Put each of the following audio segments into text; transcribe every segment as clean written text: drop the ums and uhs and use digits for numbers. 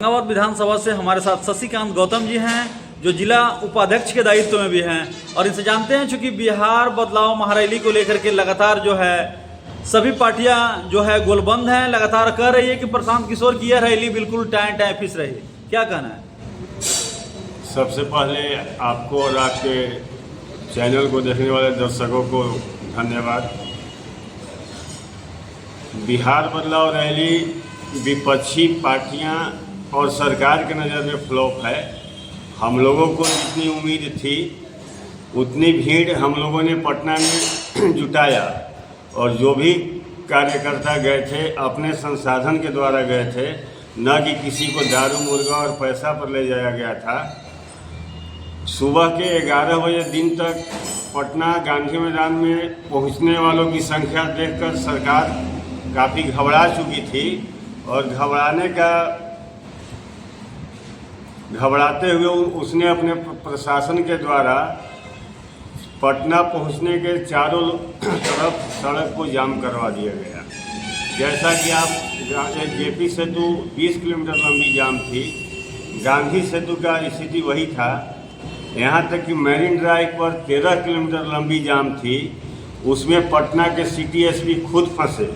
बकावत विधानसभा से हमारे साथ शशिकांत गौतम जी हैं, जो जिला उपाध्यक्ष के दायित्व में भी हैं। और इनसे जानते हैं, चूँकि बिहार बदलाव महारैली को लेकर के लगातार जो है सभी पार्टियां जो है गोलबंद हैं, लगातार कह रही है कि प्रशांत किशोर की यह रैली बिल्कुल टाइम फिस रही। क्या कहना है? सबसे पहले आपको और आपके चैनल को देखने वाले दर्शकों को धन्यवाद। बिहार बदलाव रैली विपक्षी पार्टियां और सरकार के नज़र में फ्लॉप है। हम लोगों को जितनी उम्मीद थी उतनी भीड़ हम लोगों ने पटना में जुटाया, और जो भी कार्यकर्ता गए थे अपने संसाधन के द्वारा गए थे, न कि किसी को दारू मुर्गा और पैसा पर ले जाया गया था। सुबह के 11 बजे दिन तक पटना गांधी मैदान में पहुंचने वालों की संख्या देखकर सरकार काफ़ी घबरा चुकी थी, और घबराते हुए उसने अपने प्रशासन के द्वारा पटना पहुंचने के चारों तरफ सड़क को जाम करवा दिया गया। जैसा कि आप जेपी सेतु 20 किलोमीटर लंबी जाम थी, गांधी सेतु का स्थिति वही था। यहाँ तक कि मैरिन ड्राइव पर 13 किलोमीटर लंबी जाम थी, उसमें पटना के सिटी एसपी खुद फंसे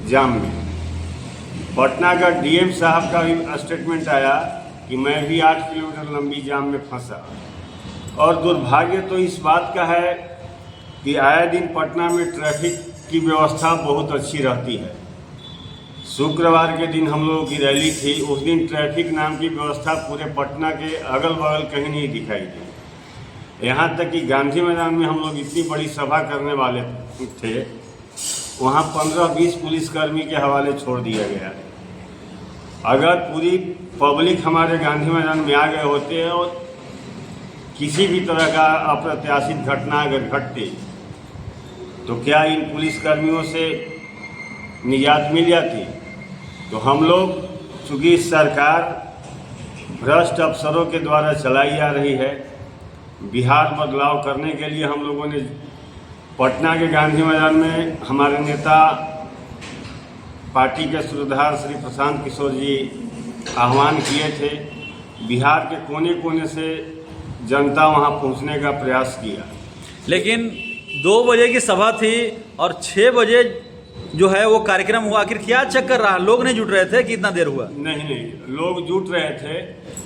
जाम में। पटना का डीएम साहब का भी स्टेटमेंट आया कि मैं भी 8 किलोमीटर लंबी जाम में फंसा। और दुर्भाग्य तो इस बात का है कि आए दिन पटना में ट्रैफिक की व्यवस्था बहुत अच्छी रहती है। शुक्रवार के दिन हम लोगों की रैली थी, उस दिन ट्रैफिक नाम की व्यवस्था पूरे पटना के अगल बगल कहीं नहीं दिखाई दी। यहाँ तक कि गांधी मैदान में हम लोग इतनी बड़ी सभा करने वाले थे, वहाँ 15-20 पुलिसकर्मी के हवाले छोड़ दिया गया। अगर पूरी पब्लिक हमारे गांधी मैदान में आ गए होते और किसी भी तरह का अप्रत्याशित घटना अगर घटती तो क्या इन पुलिसकर्मियों से निजात मिल जाती? तो हम लोग, चूँकि सरकार भ्रष्ट अफसरों के द्वारा चलाई जा रही है, बिहार बदलाव करने के लिए हम लोगों ने पटना के गांधी मैदान में हमारे नेता पार्टी के सूत्रधार श्री प्रशांत किशोर जी आह्वान किए थे। बिहार के कोने कोने से जनता वहां पहुंचने का प्रयास किया, लेकिन 2 बजे की सभा थी और 6 बजे जो है वो कार्यक्रम हुआ। आखिर क्या चक्कर रहा? लोग नहीं जुट रहे थे कि इतना देर हुआ? नहीं, लोग जुट रहे थे।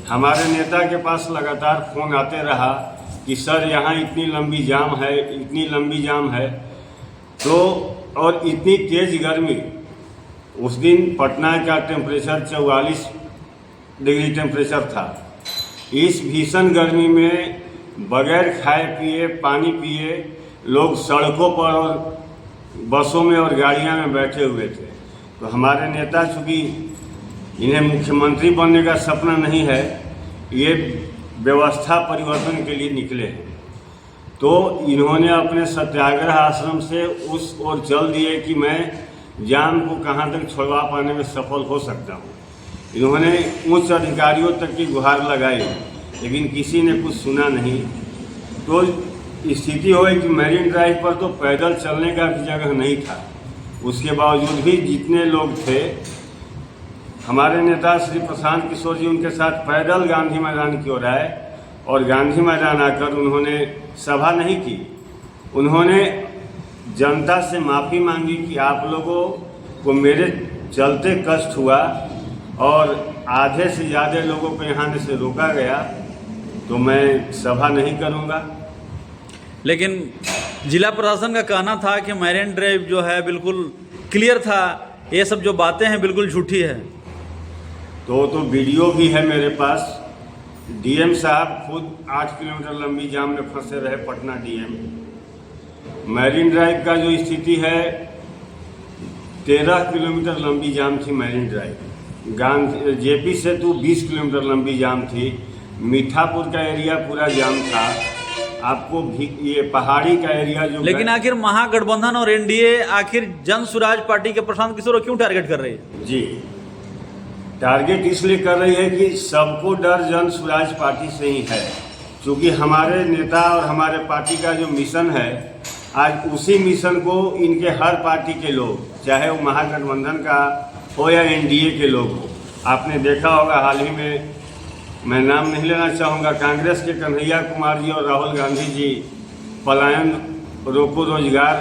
हमारे नेता के पास लगातार फोन आते रहा कि सर यहाँ इतनी लंबी जाम है। तो और इतनी तेज गर्मी, उस दिन पटना का टेम्परेचर 44 डिग्री टेम्परेचर था। इस भीषण गर्मी में बगैर खाए पिए पानी पिए लोग सड़कों पर और बसों में और गाड़ियां में बैठे हुए थे। तो हमारे नेता, चूँकि इन्हें मुख्यमंत्री बनने का सपना नहीं है, ये व्यवस्था परिवर्तन के लिए निकले हैं। तो इन्होंने अपने सत्याग्रह आश्रम से उस ओर चल दिए कि मैं जाम को कहाँ तक छुड़वा पाने में सफल हो सकता हूँ। इन्होंने उच्च अधिकारियों तक की गुहार लगाई, लेकिन किसी ने कुछ सुना नहीं। तो स्थिति हो गई कि मैरिन ड्राइव पर तो पैदल चलने का भी जगह नहीं था। उसके बावजूद भी जितने लोग थे, हमारे नेता श्री प्रशांत किशोर जी उनके साथ पैदल गांधी मैदान की ओर आए, और गांधी मैदान आकर उन्होंने सभा नहीं की। उन्होंने जनता से माफ़ी मांगी कि आप लोगों को मेरे चलते कष्ट हुआ और आधे से ज़्यादा लोगों को यहाँ से रोका गया, तो मैं सभा नहीं करूँगा। लेकिन जिला प्रशासन का कहना था कि मैरिन ड्राइव जो है बिल्कुल क्लियर था। ये सब जो बातें हैं बिल्कुल झूठी है। तो वीडियो भी है मेरे पास। डीएम साहब खुद 8 किलोमीटर लंबी जाम में फंसे रहे, पटना डीएम। मैरिन ड्राइव का जो स्थिति है, 13 किलोमीटर लंबी जाम थी मैरिन ड्राइव। जेपी सेतु 20 किलोमीटर लंबी जाम थी। मीठापुर का एरिया पूरा जाम था। आपको भी ये पहाड़ी का एरिया जो, लेकिन आखिर महागठबंधन और एनडीए आखिर जन स्वराज पार्टी के प्रशांत किशोर क्यों टारगेट कर रही है? जी, टारगेट इसलिए कर रही है कि सबको डर जन स्वराज पार्टी से ही है। क्योंकि हमारे नेता और हमारे पार्टी का जो मिशन है, आज उसी मिशन को इनके हर पार्टी के लोग, चाहे वो महागठबंधन का हो या एनडीए के लोग हो, आपने देखा होगा हाल ही में, मैं नाम नहीं लेना चाहूँगा, कांग्रेस के कन्हैया कुमार जी और राहुल गांधी जी पलायन रोको रोजगार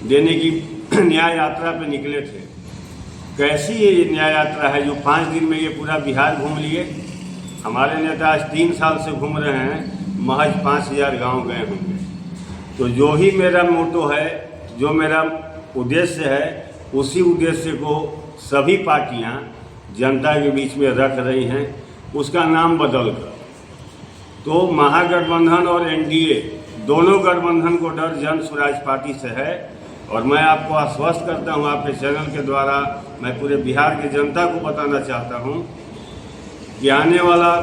देने की न्याय यात्रा पे निकले थे। कैसी ये न्याय यात्रा है जो 5 दिन में ये पूरा बिहार घूम लिए? हमारे नेता आज 3 साल से घूम रहे हैं, महज 5000 गांव गए होंगे। तो जो ही मेरा मोटो है, जो मेरा उद्देश्य है, उसी उद्देश्य को सभी पार्टियां जनता के बीच में रख रही हैं, उसका नाम बदल कर। तो महागठबंधन और एनडीए दोनों गठबंधन को डर जन स्वराज पार्टी से है। और मैं आपको आश्वस्त करता हूं, आपके चैनल के द्वारा मैं पूरे बिहार की जनता को बताना चाहता हूं कि आने वाला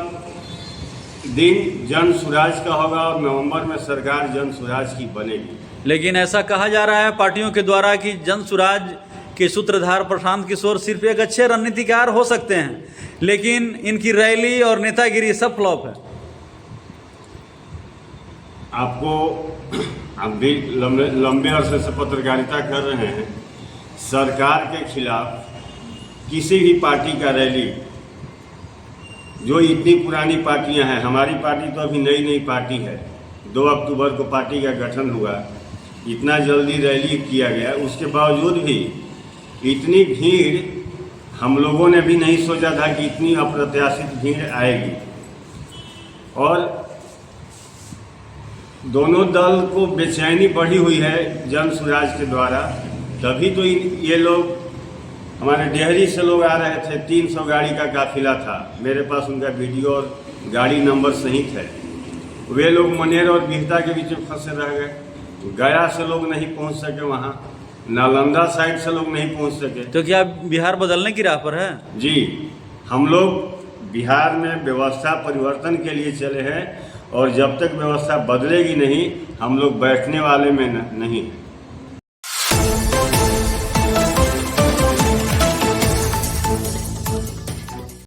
दिन जन स्वराज का होगा और नवंबर में सरकार जन स्वराज की बनेगी। लेकिन ऐसा कहा जा रहा है पार्टियों के द्वारा कि जन स्वराज के सूत्रधार प्रशांत किशोर सिर्फ एक अच्छे रणनीतिकार हो सकते हैं, लेकिन इनकी रैली और नेतागिरी सब फ्लॉप है। आपको हम भी लंबे अरसे से पत्रकारिता कर रहे हैं। सरकार के खिलाफ किसी भी पार्टी का रैली, जो इतनी पुरानी पार्टियां हैं, हमारी पार्टी तो अभी नई पार्टी है, 2 अक्टूबर को पार्टी का गठन हुआ, इतना जल्दी रैली किया गया, उसके बावजूद भी इतनी भीड़ हम लोगों ने भी नहीं सोचा था कि इतनी अप्रत्याशित भीड़ आएगी। और दोनों दल को बेचैनी बढ़ी हुई है जन स्वराज के द्वारा। तभी तो ये लोग, हमारे डेहरी से लोग आ रहे थे, 300 गाड़ी का काफिला था, मेरे पास उनका वीडियो और गाड़ी नंबर सहित है। वे लोग मनेर और बिहता के बीच में फंसे रह गए। गया से लोग नहीं पहुंच सके, वहाँ नालंदा साइड से लोग नहीं पहुंच सके। तो क्या बिहार बदलने की राह पर है? जी, हम लोग बिहार में व्यवस्था परिवर्तन के लिए चले हैं, और जब तक व्यवस्था बदलेगी नहीं, हम लोग बैठने वाले में नहीं हैं।